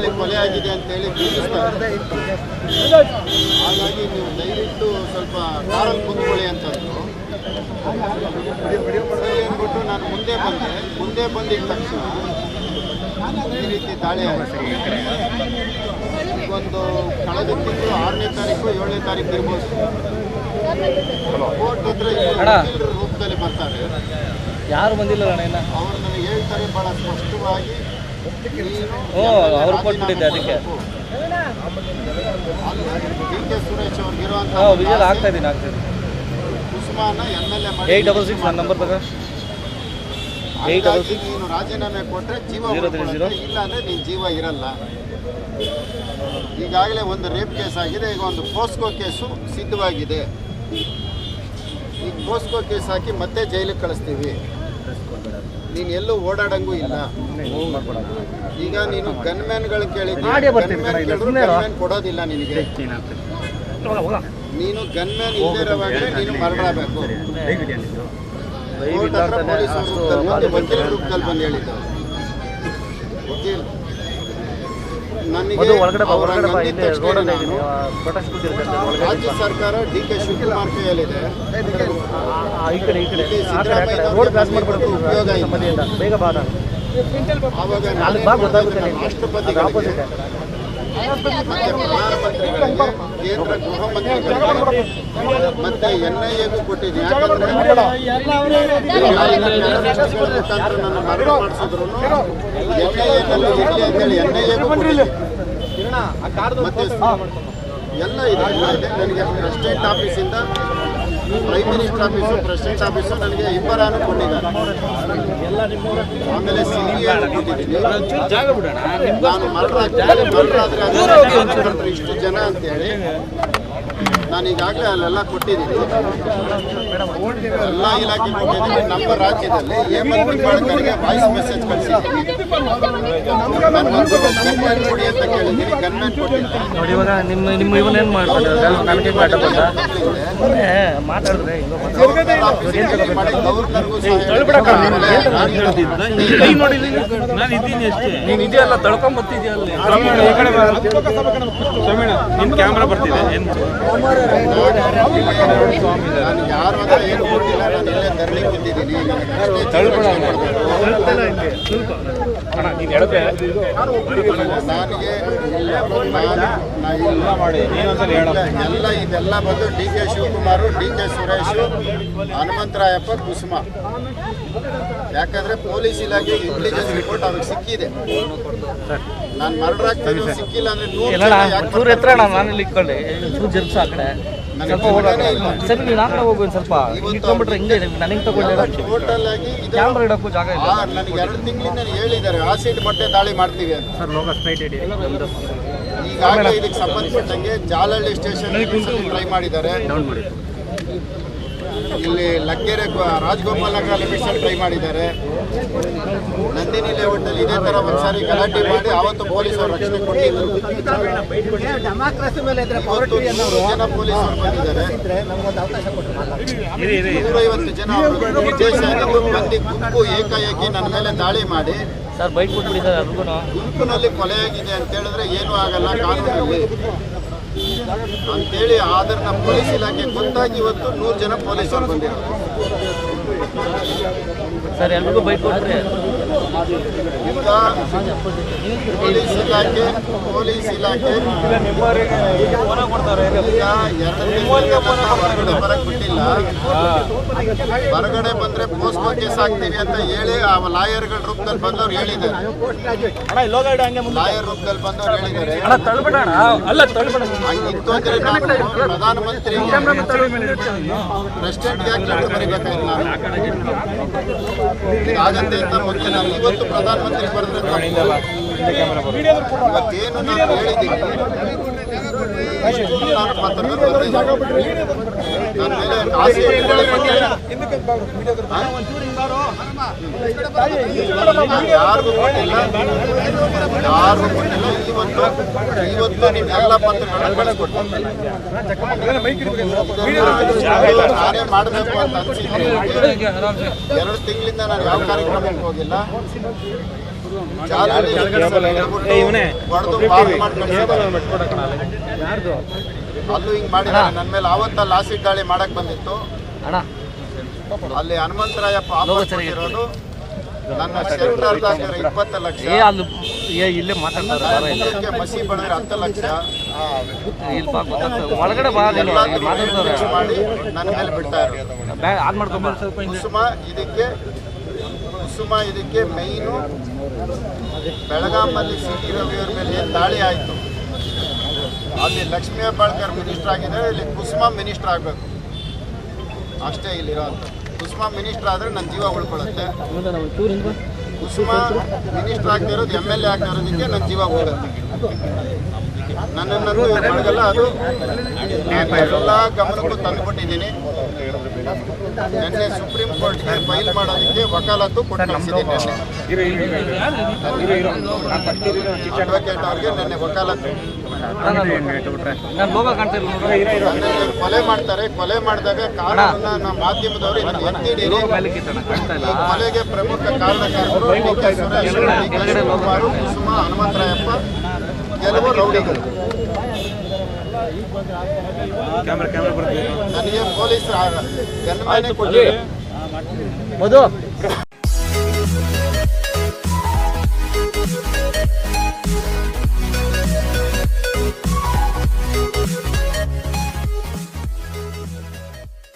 ಕೊಲೆ ಆಗಿದೆ ಅಂತೇಳಿ ಬೀಳಿಸ್ತಾರೆ. ಹಾಗಾಗಿ ನೀವು ದಯವಿಟ್ಟು ಸ್ವಲ್ಪ ಕಾರಲ್ಲಿ ಕುಂತ್ಕೊಳ್ಳಿ ಅಂತಂದ್ರು. ಸರಿ ಅಂದ್ಬಿಟ್ಟು ನಾನು ಮುಂದೆ ಬಂದಿದ್ದ ತಕ್ಷಣ ಈ ರೀತಿ ದಾಳಿ ಆಗಿದೆ. ಒಂದು ಕಳೆದ ತಿಂಗಳು 6ನೇ ತಾರೀಕು 7ನೇ ತಾರೀಕು ಇರ್ಬೋದು. ಕೋರ್ಟ್ ಹತ್ರ ರೂಪದಲ್ಲಿ ಬರ್ತಾರೆ. ಯಾರು ಬಂದಿಲ್ಲ ಅವರು ನನಗೆ ಹೇಳ್ತಾರೆ ಭಾಳ ಸ್ಪಷ್ಟವಾಗಿ, ಅವರು ಕೊಟ್ಬಿಟ್ಟಿದ್ದೆ ಅದಕ್ಕೆ ಡಿ.ಕೆ. ಸುರೇಶ್ ಅವ್ರಿಗಿರುವಂಥ ವಿಜಯ್ ಆಗ್ತಾ ಇದ್ದೀನಿ ಕುಸುಮಾನ MLA ಮಾಡಿ 866 ನನ್ನ ನಂಬರ್ ತಗ 866 ನೀನು ರಾಜೀನಾಮೆ ಕೊಟ್ಟರೆ ಜೀವ ಉಳ್ಕೊಳ್ಳುತ್ತೆ, ಇಲ್ಲ ಅಂದರೆ ನೀನು ಜೀವ ಇರಲ್ಲ. ಈಗಾಗಲೇ ಒಂದು ರೇಪ್ ಕೇಸ್ ಆಗಿದೆ, ಈಗ ಒಂದು ಪೋಸ್ಕೋ ಕೇಸು ಸಿದ್ಧವಾಗಿದೆ. ಈಗ ಪೋಸ್ಕೋ ಕೇಸ್ ಹಾಕಿ ಮತ್ತೆ ಜೈಲಿಗೆ ಕಳಿಸ್ತೀವಿ. ನೀನು ಎಲ್ಲೂ ಓಡಾಡಂಗೂ ಇಲ್ಲ. ಈಗ ನೀನು ಗನ್ಮ್ಯಾನ್ಗಳು ಕೇಳಿದ್ರೆ ಗನ್ಮ್ಯಾನ್ ಕೊಡೋದಿಲ್ಲ ನಿನಗೆ. ನೀನು ಗನ್ಮ್ಯಾನ್ ಇಲ್ಲದೆ ಇರೋವಾಗಲೇ ನೀನು ಮರಳಬೇಕು. ಕೋರ್ಟ್ ಹತ್ರ ಪೊಲೀಸ್ ವಕೀಲ ರೂಪದಲ್ಲಿ ಬಂದು ಹೇಳಿದ್ದಾರೆ. ವಕೀಲ್ ನನಗೆ ರಾಜ್ಯ ಸರ್ಕಾರ ಡಿ.ಕೆ. ಶಿವಕುಮಾರ್ ಕೈಯಲ್ಲಿದೆ. ಉಪಯೋಗ ಇಲ್ಲ. ಆವಾಗ ರಾಷ್ಟ್ರಪತಿಗಳಿಗೆ ಮತ್ತೆ ಪ್ರಧಾನಮಂತ್ರಿಗಳಿಗೆ, ಕೇಂದ್ರ ಗೃಹ ಮಂತ್ರಿಗಳಿಗೆ ಮತ್ತೆ NIA-ಗೂ ಕೊಟ್ಟಿದ್ದೀನಿ. ಯಾಕಂದ್ರೆ ಮುಖಾಂತರ ನನ್ನ ಮರಣ ಮಾಡಿಸಿದ್ರು NIA-ನಲ್ಲಿ ಇರಲಿ ಅಂತೇಳಿ NIA-ಗೂ ಕೊಟ್ಟಿದ್ದೀನಿ. ಮತ್ತೆ ಎಲ್ಲ ಇದೆ. ನನಗೆ ಪ್ರೆಸಿಡೆಂಟ್ ಆಫೀಸಿಂದ prime minister office, president office ನನಗೆ ಇಬ್ಬರನ್ನು ಕೊಟ್ಟಿದ್ದಾರೆ. ಆಮೇಲೆ CBI ಕೊಟ್ಟಿದ್ದೀನಿ. ನಾನು ಮರಳಾದ್ರೆ ಇಷ್ಟು ಜನ ಅಂತೇಳಿ ನಾನು ಈಗಾಗಲೇ ಅಲ್ಲೆಲ್ಲ ಕೊಟ್ಟಿದ್ದೀನಿ. ಎಲ್ಲ ಇಲಾಖೆ ಕೊಟ್ಟಿದ್ದೀನಿ. ನಮ್ಮ ರಾಜ್ಯದಲ್ಲಿ ಹೇಮಂತ್ ನಿಂಬಾಳ್ಕರ್ಗೆ ವಾಯ್ಸ್ ಮೆಸೇಜ್ ಕಳಿಸಿದ್ದೀನಿ. ಗನ್ಮ್ಯಾನ್ ಕೊಡಿ ಅಂತ ಕೇಳಿದ್ದೀನಿ, ಗನ್ಮ್ಯಾನ್ ಕೊಟ್ಟಿಲ್ಲ. ನೋಡಿ ಇವಾಗ ನಿಮ್ಮ ಇವನೇನು ಮಾಡ್ತಾರೆ ನನಗೆ ಮಾತಾಡಿದ್ರೆ ನೀನು ಇದೆಯಲ್ಲ ತಳ್ಕೊಂಬತ್ತಿದೆಯಲ್ಲ ನಿನ್ನ ಕ್ಯಾಮ್ರಾ ಬರ್ತಿದೆ. ನಾನು ಯಾರ ಹತ್ರ ಏನು ಕೊಟ್ಟಿಲ್ಲ. ನಾನು ಇಲ್ಲೇ ಧರಣಿ ಕೂತಿದ್ದೀನಿ. ಇದೆಲ್ಲ ಬಂದು ಡಿ.ಕೆ. ಶಿವಕುಮಾರ್, ಡಿ.ಕೆ. ಸುರೇಶ್, ಹನುಮಂತರಾಯಪ್ಪ, ಕುಸುಮ. ಯಾಕಂದ್ರೆ ಪೊಲೀಸ್ ಇಲಾಖೆ ಇಂಟೆಲಿಜೆನ್ಸ್ ರಿಪೋರ್ಟ್ ಅವ್ರಿಗೆ ಸಿಕ್ಕಿದೆ. ನಾನು ಮರ್ಡರ್ ಆಗ್ತೀನಿ ಸಿಕ್ಕಿಲ್ಲ ಅಂದ್ರೆ ಎತ್ತರ ನಾನು ಇಟ್ಕೊಳ್ಳಿ ಜರ್ಬ್ಸ ಆ ಕಡೆ ಸರಿ ನೀನು ಆ ಕಡೆ ಹೋಗಿ ಸ್ವಲ್ಪ ಇಟ್ಕೊಂಡ್ಬಿಟ್ರೆ ಹಿಂಗೆ ನನಗೆ ತಗೊಂಡು ಟೋಟಲ್ ಆಗಿ ಕ್ಯಾಮ್ರಾ ಇಡಕ್ಕೂ ಜಾಗ ಇಲ್ಲ. ನನಗೆ 2 ತಿಂಗಳಿಂದ ಹೇಳಿದ್ದಾರೆ ಆಸಿಡ್ ಮೊಟ್ಟೆ ದಾಳಿ ಮಾಡ್ತೀವಿ ಅಂತ. ಸರ್ ಲೋಗ ಸ್ಟ್ರೈಟ್ ಇಡಿ. ಈಗಾಗಲೇ ಇದಕ್ಕೆ ಸಂಬಂಧಪಟ್ಟಂಗೆ ಜಾಲಹಳ್ಳಿ ಸ್ಟೇಷನ್ ಟ್ರೈ ಮಾಡಿದ್ದಾರೆ. ಇಲ್ಲಿ ಲಗ್ಗೆರೆ ರಾಜಗೋಪಾಲ್ ನಗರ ಲಿಮಿಟ್ಸಲ್ಲಿ ಟ್ರೈ ಮಾಡಿದ್ದಾರೆ. ನಂದಿನಿ ಲೇಔಟಲ್ಲಿ ಇದೇ ಥರ ಒಂದ್ಸಾರಿ ಗಲಾಟೆ ಮಾಡಿ ಆವತ್ತು ಪೊಲೀಸರು ರಕ್ಷಣೆ ಕೊಟ್ಟಿದ್ರು. 100 ಜನ ಪೊಲೀಸರು ಬಂದಿದ್ದಾರೆ. 150 ಜನ ಮಂದಿ ಗುಂಪು ಏಕಾಏಕಿ ನನ್ನ ಮೇಲೆ ದಾಳಿ ಮಾಡಿ ಸರ್ ಬೈಕ್ ಕೊಟ್ಬಿಡಿ ಸರ್. ಅದಕ್ಕೂ ಗುಂಪಿನಲ್ಲಿ ಕೊಲೆಯಾಗಿದೆ ಅಂತ ಹೇಳಿದ್ರೆ ಏನೂ ಆಗಲ್ಲ ಕಾನೂನಲ್ಲಿ ಅಂತೇಳಿ. ಆದ್ರೆ ನಮ್ಮ ಪೊಲೀಸ್ ಇಲಾಖೆ ಗೊತ್ತಾಗಿ ಇವತ್ತು 100 ಜನ ಪೊಲೀಸರು ಬಂದಿದ್ದಾರೆ. ಸರ್ ಎಲ್ರಿಗೂ ಬೈಕ್ ಕೊಟ್ಟರೆ ಈಗ ಪೊಲೀಸ್ ಇಲಾಖೆ ಈಗ 2 ಹೊರಗಡೆ ಬರಕ್ ಬಿಟ್ಟಿಲ್ಲ. ಹೊರಗಡೆ ಬಂದ್ರೆ ಪೋಸ್ಕೋ ಕೇಸ್ ಹಾಕ್ತೀವಿ ಅಂತ ಹೇಳಿ ಆ ಲಾಯರ್ಗಳ ರೂಪದಲ್ಲಿ ಬಂದವ್ರು ಹೇಳಿದ್ದಾರೆ. ಲಾಯರ್ ರೂಪದಲ್ಲಿ ಬಂದವ್ರು ಹೇಳಿದ್ದಾರೆ. ಹಂಗಿತ್ತು ಅಂದ್ರೆ ನಾನು ಪ್ರಧಾನಮಂತ್ರಿ ಪ್ರೆಸಿಡೆಂಟ್ಗೆ ಯಾಕೆ ಲೆಟರ್ ಬರೀಬೇಕಾಗಿಲ್ಲ? ಆಗತ್ತೆ ಅಂತ ಗೊತ್ತಿಲ್ಲ. ಇವತ್ತು ಪ್ರಧಾನಮಂತ್ರಿ ಬರೆದ್ರೆ ಇವತ್ತೇನು ನಾನು ಹೇಳಿದ್ದೀನಿ. ನಾನು ಪತ್ರಕರ್ತರು ನನ್ನ ಮೇಲೆ ಆಸೆ ಯಾರಿಗೂ ಕೊಟ್ಟಿಲ್ಲ. ಇವತ್ತು ನೀವೆಲ್ಲ ಪತ್ರಗಳನ್ನು ಕಳಿಸ್ಕೊಟ್ಟು ನಾನೇ ಮಾಡಬೇಕು ಅಂತ ಅನಿಸಿದ್ದೀನಿ. 2 ತಿಂಗಳಿಂದ ನಾನು ಯಾವ ಕಾರ್ಯಕ್ರಮಕ್ಕೆ ಹೋಗಿಲ್ಲ. ಜಾಗದಲ್ಲಿ ಹೊಡೆದು ಬಾಂಬ್ ಮಾಡಿ ಕಳಿಸಿದ್ದಾರೆ. ಅಲ್ಲೂ ಹಿಂಗೆ ಮಾಡಿದ್ದಾರೆ ನನ್ನ ಮೇಲೆ. ಆವತ್ತಲ್ಲಿ ಆಸಿಡ್ ದಾಳಿ ಮಾಡಕ್ ಬಂದಿತ್ತು. ಅಣ್ಣ ಅಲ್ಲಿ ಹನುಮಂತರಾಯಪ್ಪ ಆಫರ್ ಕೊಟ್ಟಿರೋದು ನನ್ನ ಶೆಲ್ಟರ್ದಾಗ 20 ಲಕ್ಷ, ಅಲ್ಲಿ ಇಲ್ಲೇ ಮಾತಾಡ್ತಾರೆ ಇದಕ್ಕೆ ಮಸಿ ಬಳಿದ್ರೆ 10 ಲಕ್ಷ ಒಳಗಡೆ ಬಾ ಎಲ್ಲದಕ್ಕೂ ಖರ್ಚು ಮಾಡಿ ನನ್ನ ಮೇಲೆ ಬಿಡ್ತಾ ಇರೋದು. ಆನ್ ಮಾಡ್ಕೊಂಬ. ಕುಸುಮ ಇದಕ್ಕೆ ಮೈನು ಬೆಳಗಾಮಲ್ಲಿ ಸಿಟಿ ರವಿಯವ್ರ ಮೇಲೆ ಏನು ದಾಳಿ ಆಯಿತು, ಅಲ್ಲಿ ಲಕ್ಷ್ಮೀ ಹೆಬ್ಬಾಳ್ಕರ್ ಮಿನಿಸ್ಟರ್ ಆಗಿದ್ದಾರೆ, ಇಲ್ಲಿ ಕುಸುಮ ಮಿನಿಸ್ಟರ್ ಆಗಬೇಕು ಅಷ್ಟೇ. ಇಲ್ಲಿರೋಂಥ ಕುಸುಮ ಮಿನಿಸ್ಟರ್ ಆದರೆ ನನ್ನ ಜೀವ ಉಳ್ಕೊಳ್ಳುತ್ತೆ. ಕುಸುಮ ಮಿನಿಸ್ಟರ್ ಆಗದೆ ಇರೋದು MLA ಆಗದೆ ಇರೋದಕ್ಕೆ ನನ್ನ ಜೀವ ಹೋಗುತ್ತೆ. ನನ್ನನ್ನು ಮಾಡಲ್ಲ. ಅದು ಎಲ್ಲ ಗಮನಕ್ಕೂ ತಂದುಬಿಟ್ಟಿದ್ದೀನಿ. ನಿನ್ನೆ ಸುಪ್ರೀಂ ಕೋರ್ಟ್ಗೆ ಫೈಲ್ ಮಾಡೋದಕ್ಕೆ ವಕಾಲತ್ತು ಕೊಟ್ಟು ಕಳಿಸಿದ್ದೀನಿ. ಅಡ್ವೊಕೇಟ್ ಅವ್ರಿಗೆ ನಿನ್ನೆ ವಕಾಲತ್ತು. ಕೊಲೆ ಮಾಡ್ತಾರೆ. ಕೊಲೆ ಮಾಡಿದಾಗ ಕಾರಣವನ್ನ ನಮ್ಮ ಮಾಧ್ಯಮದವರು ಇದನ್ನು ಎತ್ತಿಡಿರಿ. ಈ ಕೊಲೆಗೆ ಪ್ರಮುಖ ಕಾರಣಕರ್ತರು DK ಸುರೇಶ್, DK ಶಿವಕುಮಾರ್, ಕುಸುಮ, ಹನುಮಂತರಾಯಪ್ಪ, ಕೆಲವು ರೌಡಿಗಳು. ನನಗೆ ಪೊಲೀಸರು ಜನ್ಮನೇ ಕೊಟ್ಟಿದ್ದಾರೆ.